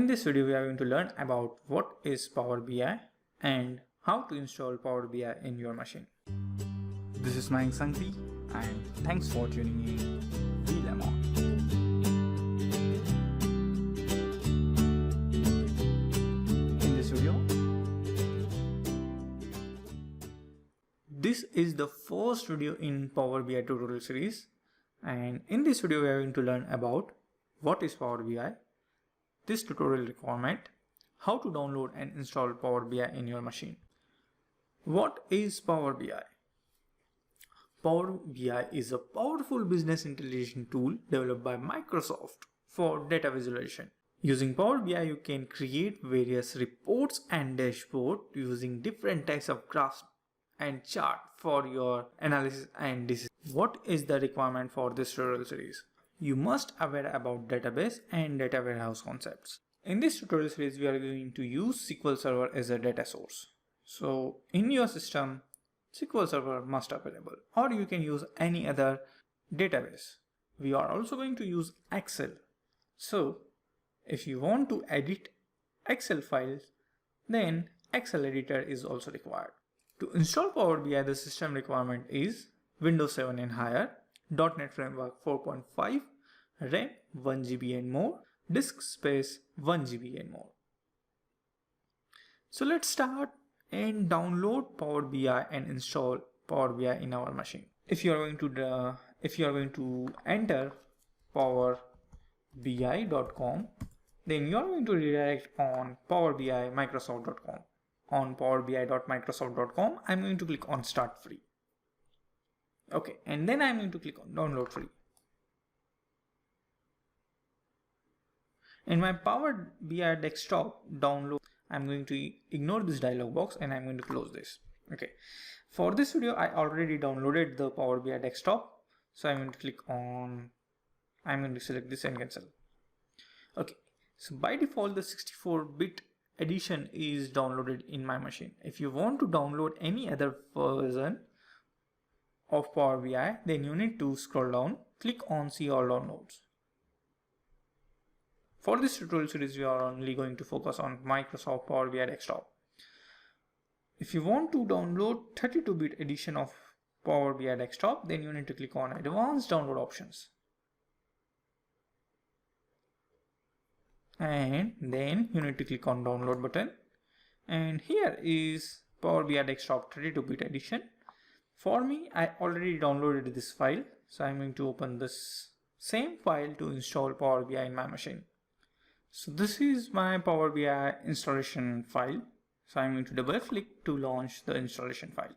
In this video, we are going to learn about what is Power BI and how to install Power BI in your machine. This is Mayank Sanghvi and thanks for tuning in VLemon. In this video, this is the first video in Power BI tutorial series, and in this video we are going to learn about what is Power BI, this tutorial requirement, how to download and install Power BI in your machine. What is Power BI? Power BI is a powerful business intelligence tool developed by Microsoft for data visualization. Using Power BI, you can create various reports and dashboards using different types of graphs and chart for your analysis and decision. What is the requirement for this tutorial series? You must aware about database and data warehouse concepts. In this tutorial series, we are going to use SQL Server as a data source. So in your system, SQL Server must available, or you can use any other database. We are also going to use Excel. So if you want to edit Excel files, then Excel editor is also required. To install Power BI, the system requirement is Windows 7 and higher, .NET Framework 4.5, RAM 1 GB and more, disk space 1 GB and more. So let's start and download Power BI and install Power BI in our machine. If you are going to enter powerbi.com, then you are going to redirect on powerbi.microsoft.com. On powerbi.microsoft.com, I'm going to click on Start Free. Okay, and then I'm going to click on Download Free. In my Power BI desktop download, I'm going to ignore this dialog box and I'm going to close this. Okay, for this video, I already downloaded the Power BI desktop. So I'm going to select this and cancel. Okay, so by default, the 64-bit edition is downloaded in my machine. If you want to download any other version of Power BI, then you need to scroll down, click on See All Downloads. For this tutorial series, we are only going to focus on Microsoft Power BI Desktop. If you want to download 32-bit edition of Power BI Desktop, then you need to click on Advanced Download Options. And then you need to click on Download button. And here is Power BI Desktop 32-bit edition. For me, I already downloaded this file. So I'm going to open this same file to install Power BI in my machine. So this is my Power BI installation file. So I'm going to double click to launch the installation file.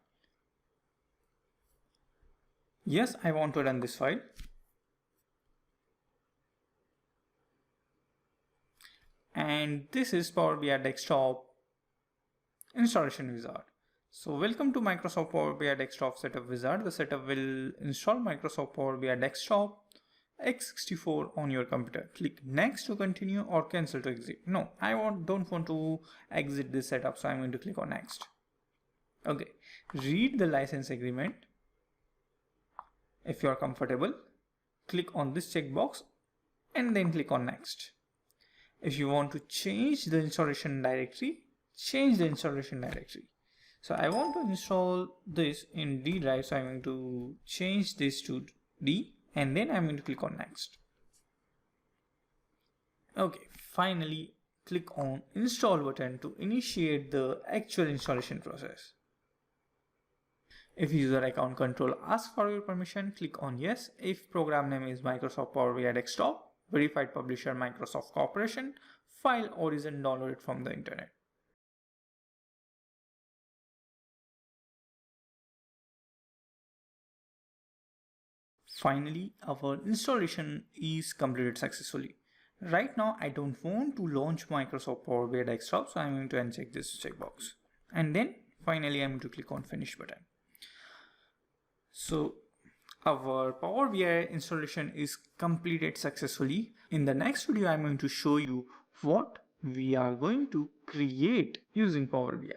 Yes, I want to run this file. And this is Power BI Desktop installation wizard. So welcome to Microsoft Power BI Desktop Setup Wizard. The setup will install Microsoft Power BI Desktop x64 on your computer. Click next to continue or cancel to exit. No, I don't want to exit this setup, so I'm going to click on next. Okay, read the license agreement. If you are comfortable, click on this checkbox and then click on next. If you want to change the installation directory, change the installation directory. So I want to install this in D drive, so I'm going to change this to D and then I'm going to click on next. Okay, finally click on install button to initiate the actual installation process. If user account control asks for your permission, click on yes. If program name is Microsoft Power BI Desktop, verified publisher Microsoft Corporation, file origin downloaded from the internet. Finally, our installation is completed successfully. Right now, I don't want to launch Microsoft Power BI Desktop, so I'm going to uncheck this checkbox. And then finally, I'm going to click on Finish button. So our Power BI installation is completed successfully. In the next video, I'm going to show you what we are going to create using Power BI.